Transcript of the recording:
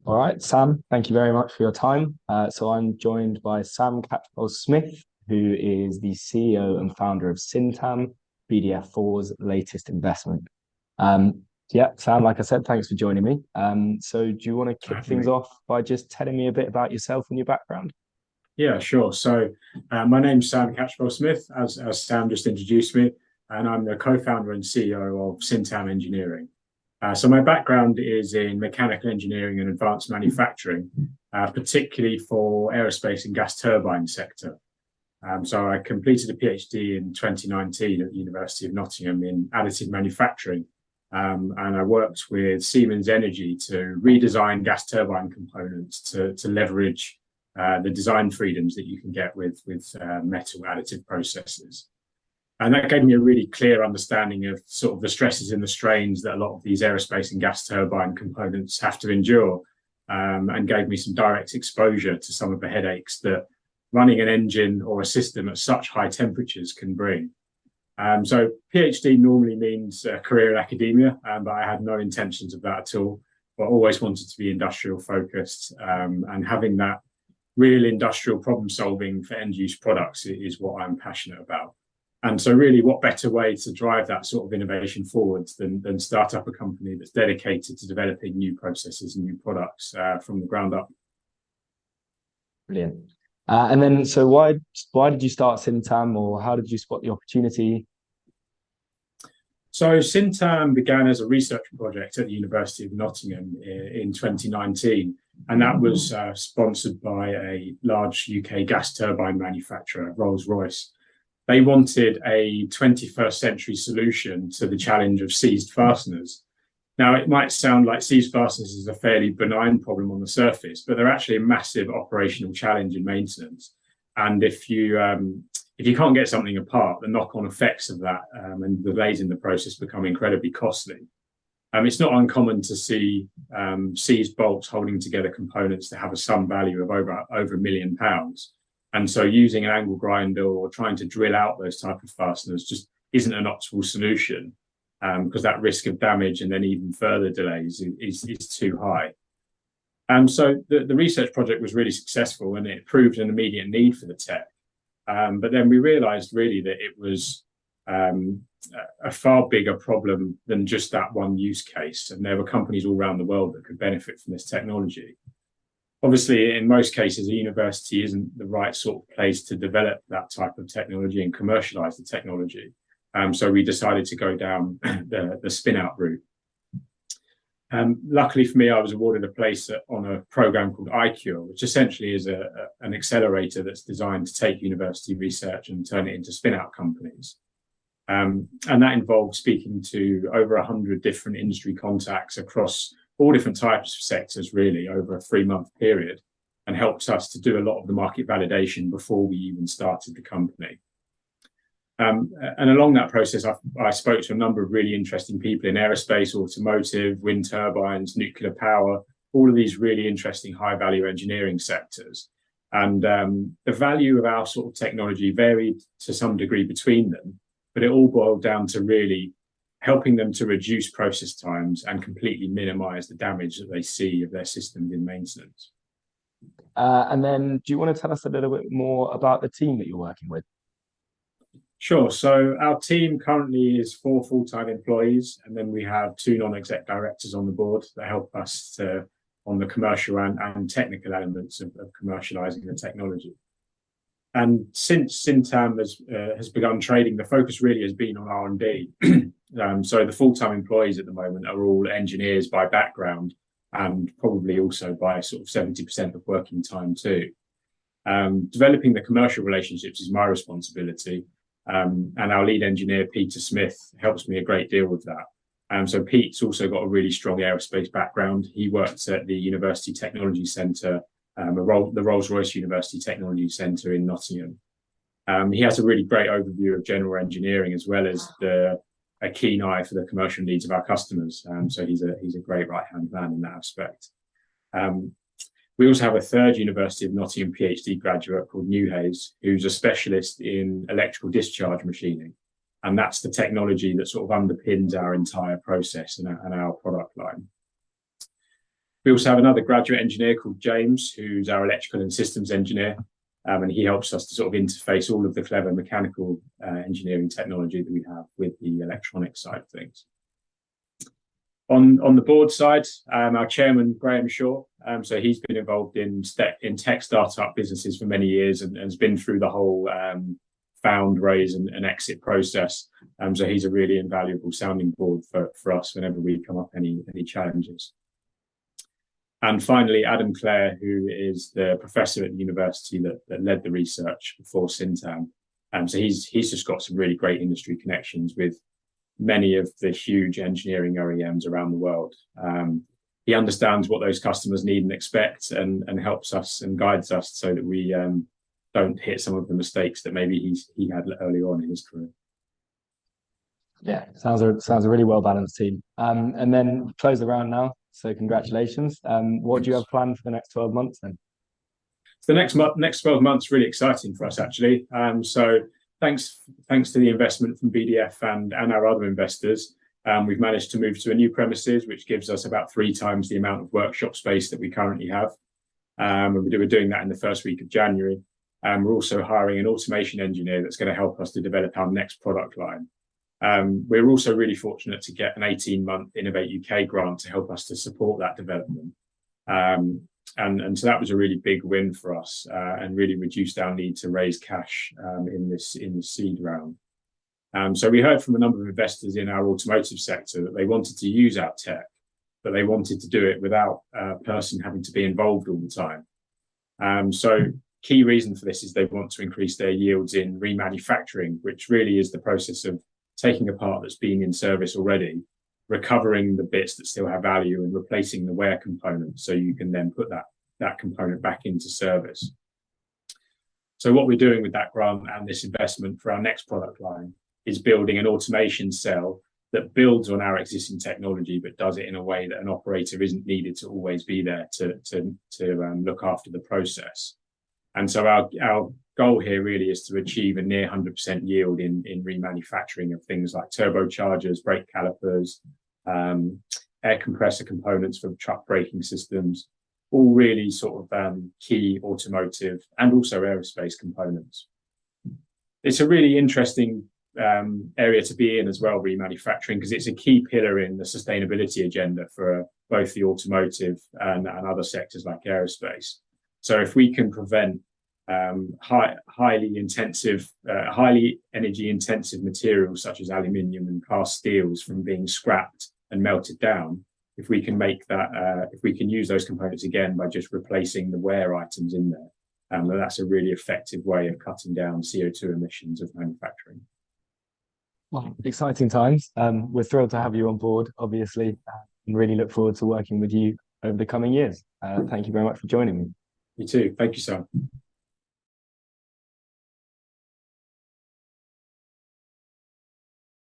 All right, Sam, thank you very much for your time. So I'm joined by Sam Catchpole-Smith, who is the CEO and founder of Scintam, BDF4's latest investment. Yeah, Sam, like I said, thanks for joining me. So do you want to kick things Definitely. off by just telling me a bit about yourself and your background? Yeah, sure. My name's Sam Catchpole-Smith, as Sam just introduced me, and I'm the co-founder and CEO of Scintam Engineering. So my background is in mechanical engineering and advanced manufacturing, particularly for aerospace and gas turbine sector. So I completed a PhD in 2019 at the University of Nottingham in additive manufacturing, and I worked with Siemens Energy to redesign gas turbine components to leverage the design freedoms that you can get with metal additive processes. And that gave me a really clear understanding of sort of the stresses and the strains that a lot of these aerospace and gas turbine components have to endure, and gave me some direct exposure to some of the headaches that running an engine or a system at such high temperatures can bring. So PhD normally means a career in academia, but I had no intentions of that at all. But always wanted to be industrial focused, and having that real industrial problem solving for end use products is what I'm passionate about. And so, really, what better way to drive that sort of innovation forwards than start up a company that's dedicated to developing new processes and new products from the ground up? Brilliant. And then, so why did you start Scintam, or how did you spot the opportunity? So Scintam began as a research project at the University of Nottingham in 2019, and that was sponsored by a large UK gas turbine manufacturer, Rolls-Royce. They wanted a 21st century solution to the challenge of seized fasteners. Now, it might sound like seized fasteners is a fairly benign problem on the surface, but they're actually a massive operational challenge in maintenance. And if you can't get something apart, the knock-on effects of that and the delays in the process become incredibly costly. It's not uncommon to see seized bolts holding together components that have a sum value of over £1 million. And so using an angle grinder or trying to drill out those type of fasteners just isn't an optimal solution, because that risk of damage and then even further delays is too high. So the research project was really successful and it proved an immediate need for the tech. But then we realized really that it was a far bigger problem than just that one use case. And there were companies all around the world that could benefit from this technology. Obviously, in most cases, a university isn't the right sort of place to develop that type of technology and commercialize the technology. So we decided to go down the spin-out route. Luckily for me, I was awarded a place on a program called iCure, which essentially is an accelerator that's designed to take university research and turn it into spin-out companies. And that involved speaking to over 100 different industry contacts across all different types of sectors, really, over a 3-month period, and helped us to do a lot of the market validation before we even started the company. And along that process, I spoke to a number of really interesting people in aerospace, automotive, wind turbines, nuclear power, all of these really interesting high value engineering sectors. And the value of our sort of technology varied to some degree between them, but it all boiled down to really helping them to reduce process times and completely minimize the damage that they see of their systems in maintenance. And then, do you want to tell us a little bit more about the team that you're working with? Sure. So our team currently is 4 full-time employees, and then we have 2 non-exec directors on the board that help us on the commercial and technical elements of commercializing the technology. And since Scintam has begun trading, the focus really has been on R&D. So the full-time employees at the moment are all engineers by background, and probably also by sort of 70% of working time too. Developing the commercial relationships is my responsibility. And our lead engineer, Peter Smith, helps me a great deal with that. So Pete's also got a really strong aerospace background. He worked at the University Technology Centre, the Rolls-Royce University Technology Centre in Nottingham. He has a really great overview of general engineering, as well as a keen eye for the commercial needs of our customers. So he's a great right-hand man in that aspect. We also have a third University of Nottingham PhD graduate called Newhays, who's a specialist in electrical discharge machining. And that's the technology that sort of underpins our entire process and our product line. We also have another graduate engineer called James, who's our electrical and systems engineer, and he helps us to sort of interface all of the clever mechanical engineering technology that we have with the electronic side of things. On the board side, our chairman, Graham Shaw, so he's been involved in tech startup businesses for many years and has been through the whole found, raise and exit process. So he's a really invaluable sounding board for us whenever we come up any challenges. And finally, Adam Clare, who is the professor at the university that led the research for Scintam. So he's just got some really great industry connections with many of the huge engineering OEMs around the world. He understands what those customers need and expect and helps us and guides us so that we don't hit some of the mistakes that maybe he had early on in his career. Yeah, sounds a really well balanced team. And then close the round now. So congratulations. What do you have planned for the next 12 months then? So the next 12 months really exciting for us actually. So thanks to the investment from BDF and our other investors, we've managed to move to a new premises, which gives us about 3 times the amount of workshop space that we currently have. And we're doing that in the first week of January. We're also hiring an automation engineer that's going to help us to develop our next product line. We're also really fortunate to get an 18-month Innovate UK grant to help us to support that development. And so that was a really big win for us and really reduced our need to raise cash in the seed round. So we heard from a number of investors in our automotive sector that they wanted to use our tech, but they wanted to do it without a person having to be involved all the time. So key reason for this is they want to increase their yields in remanufacturing, which really is the process of taking a part that's been in service already, recovering the bits that still have value and replacing the wear components so you can then put that component back into service. So what we're doing with that grant and this investment for our next product line is building an automation cell that builds on our existing technology, but does it in a way that an operator isn't needed to always be there to look after the process. And so our goal here really is to achieve a near 100% yield in remanufacturing of things like turbochargers, brake calipers, air compressor components for truck braking systems, all really sort of key automotive and also aerospace components. It's a really interesting area to be in as well, remanufacturing, because it's a key pillar in the sustainability agenda for both the automotive and other sectors like aerospace. So if we can prevent highly energy intensive materials such as aluminium and cast steels from being scrapped and melted down, if we can make that, if we can use those components again by just replacing the wear items in there, that's a really effective way of cutting down CO2 emissions of manufacturing. Well, exciting times. We're thrilled to have you on board, obviously, and really look forward to working with you over the coming years. Thank you very much for joining me. You too. Thank you, Sam.